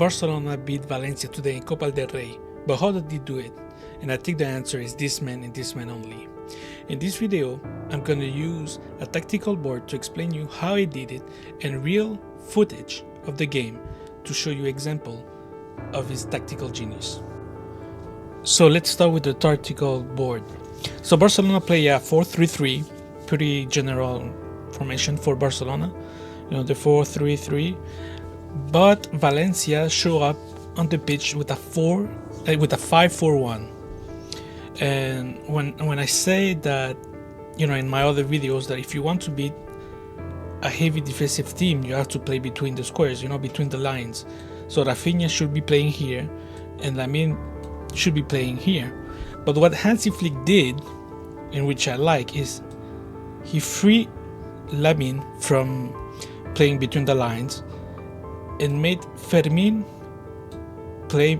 Barcelona beat Valencia today in Copa del Rey, but how did they do it? And I think the answer is this man and this man only. In this video, I'm gonna use a tactical board to explain you how he did it and real footage of the game to show you example of his tactical genius. So let's start with the tactical board. So Barcelona play a 4-3-3, pretty general formation for Barcelona, the 4-3-3. But Valencia show up on the pitch with a 5-4-1. And when I say that, in my other videos, that if you want to beat a heavy defensive team, you have to play between the squares, between the lines. So Rafinha should be playing here, and Lamine should be playing here. But what Hansi Flick did, in which I like, is he freed Lamine from playing between the lines and made Fermin play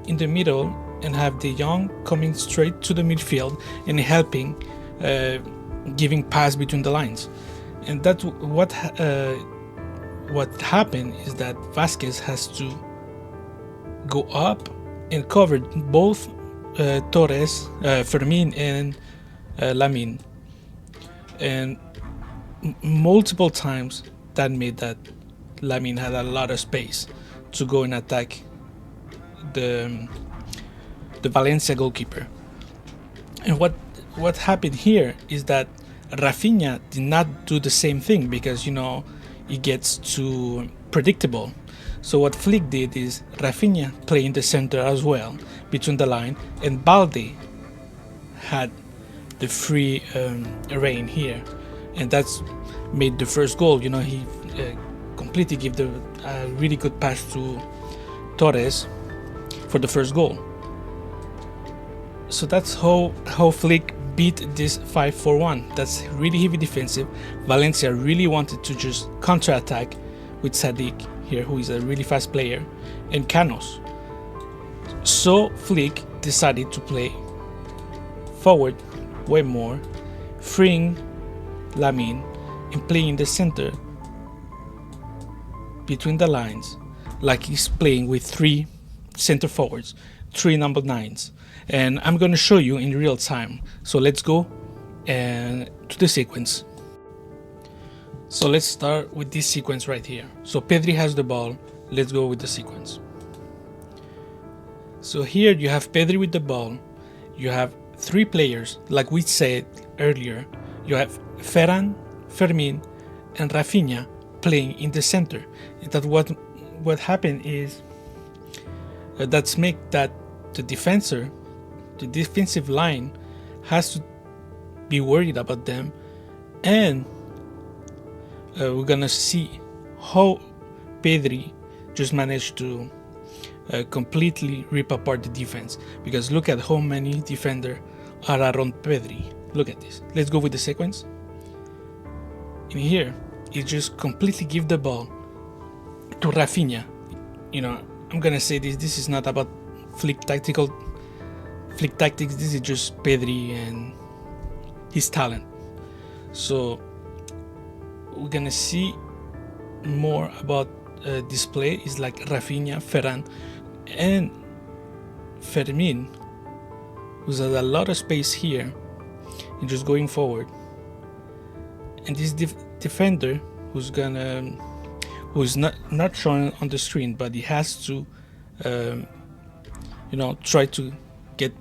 in the middle and have De Jong coming straight to the midfield and helping, giving pass between the lines. And that's what happened is that Vasquez has to go up and cover both Torres, Fermin, and Lamine, and multiple times that made that Lamine had a lot of space to go and attack the Valencia goalkeeper. And what happened here is that Rafinha did not do the same thing because it gets too predictable. So what Flick did is Rafinha play in the center as well between the line, and Balde had the free reign here, and that's made the first goal. He completely gave the really good pass to Torres for the first goal. So that's how Flick beat this 5-4-1. That's really heavy defensive. Valencia really wanted to just counter-attack with Sadiq here, who is a really fast player, and Canos. So Flick decided to play forward way more, freeing Lamine and playing in the center between the lines, like he's playing with 3 center forwards, 3 number 9s. And I'm going to show you in real time. So let's go and to the sequence. So let's start with this sequence right here. So Pedri has the ball. Let's go with the sequence. So here you have Pedri with the ball. You have 3 players, like we said earlier. You have Ferran, Fermin, and Rafinha playing in the center. And that what happened is that's make that the defensive line has to be worried about them, and we're gonna see how Pedri just managed to completely rip apart the defense, because look at how many defenders are around Pedri. Look at this. Let's go with the sequence. In here, he just completely give the ball to Rafinha. I'm gonna say this is not about Flick tactics. This is just Pedri and his talent. So we're gonna see more about display is like Rafinha, Ferran, and Fermin, who's has a lot of space here and just going forward. And this defender who's not showing on the screen, but he has to try to get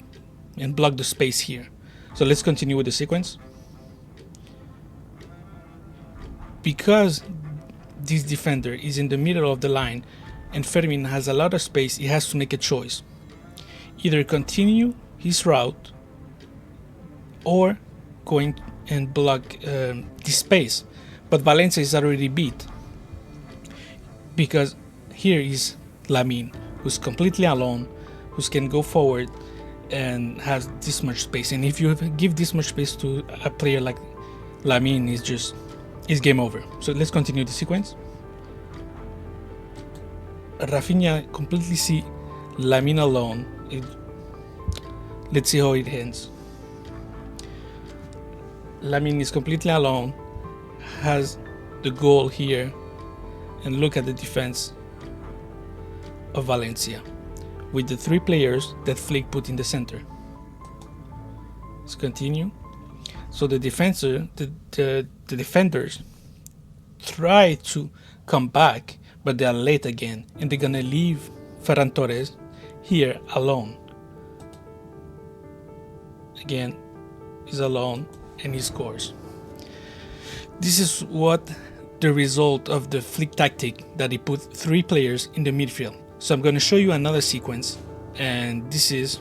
and block the space here. So let's continue with the sequence. Because this defender is in the middle of the line and Fermin has a lot of space, he has to make a choice. Either continue his route or going and block this space. But Valencia is already beat, because here is Lamine, who's completely alone, who can go forward and has this much space. And if you give this much space to a player like Lamine, it's game over. So let's continue the sequence. Rafinha completely see Lamine alone. Let's see how it ends. Lamine is completely alone, has the goal here, and look at the defense of Valencia, with the 3 players that Flick put in the center. Let's continue. So the defenders try to come back, but they are late again, and they're gonna leave Ferran Torres here alone. Again, he's alone and he scores. This is what the result of the Flick tactic, that he put 3 players in the midfield. So I'm going to show you another sequence, and this is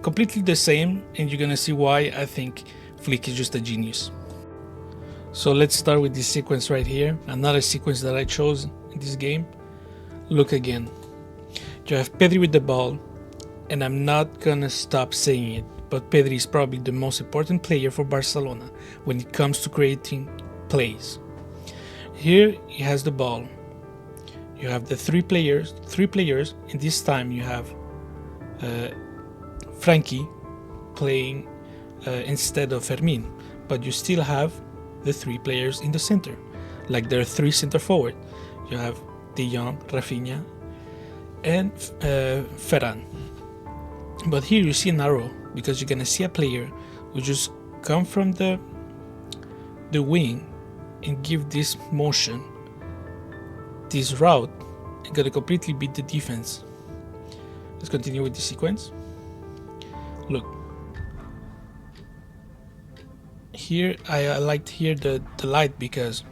completely the same, and you're going to see why I think Flick is just a genius. So let's start with this sequence right here, another sequence that I chose in this game. Look again. You have Pedri with the ball, and I'm not gonna stop saying it, but Pedri is probably the most important player for Barcelona when it comes to creating plays. Here he has the ball. You have the three players, and this time you have Frankie playing instead of Fermin, but you still have the 3 players in the center, like there are 3 center forward. You have De Jong, Rafinha, and Ferran. But here you see an arrow, because you're gonna see a player who just come from the wing and give this motion, this route, and gonna completely beat the defense. Let's continue with the sequence. Look. Here I liked here the light, because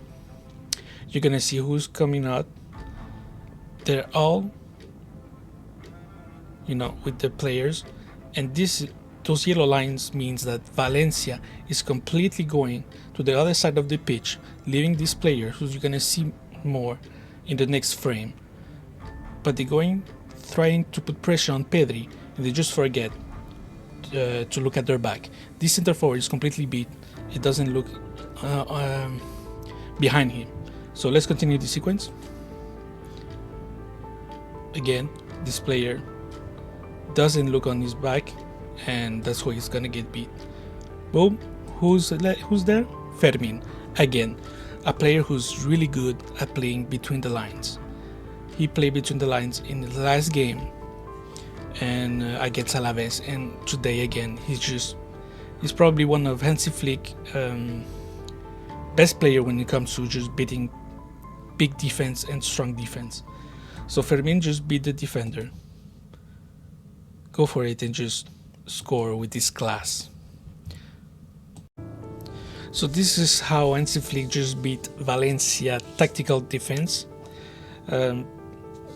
you're gonna see who's coming out. They're all, with the players, and those yellow lines means that Valencia is completely going to the other side of the pitch, leaving these players, who you're gonna see more in the next frame. But they're trying to put pressure on Pedri, and they just forget to look at their back. This center forward is completely beat. It doesn't look behind him. So let's continue the sequence. Again, this player doesn't look on his back, and that's why he's gonna get beat. Boom. Who's there? Fermin. Again, a player who's really good at playing between the lines. He played between the lines in the last game and against Alaves, and today again he's probably one of Hansi Flick best player when it comes to just beating big defense and strong defense. So Fermin just beat the defender. Go for it and just score with this class. So this is how Hansi Flick just beat Valencia tactical defense.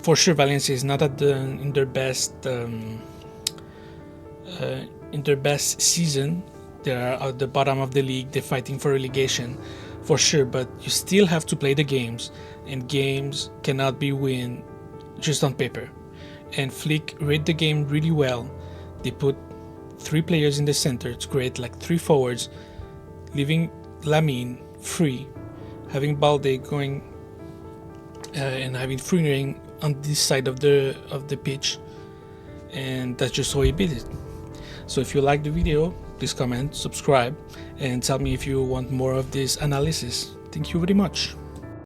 For sure, Valencia is not in their best season. They are at the bottom of the league. They're fighting for relegation, for sure. But you still have to play the games, and games cannot be won just on paper. And Flick read the game really well. They put 3 players in the center to create like 3 forwards, leaving Lamine free, having Balde going and having free reign on this side of the pitch, and that's just how he beat it. So if you like the video, please comment, subscribe, and tell me if you want more of this analysis. Thank you very much.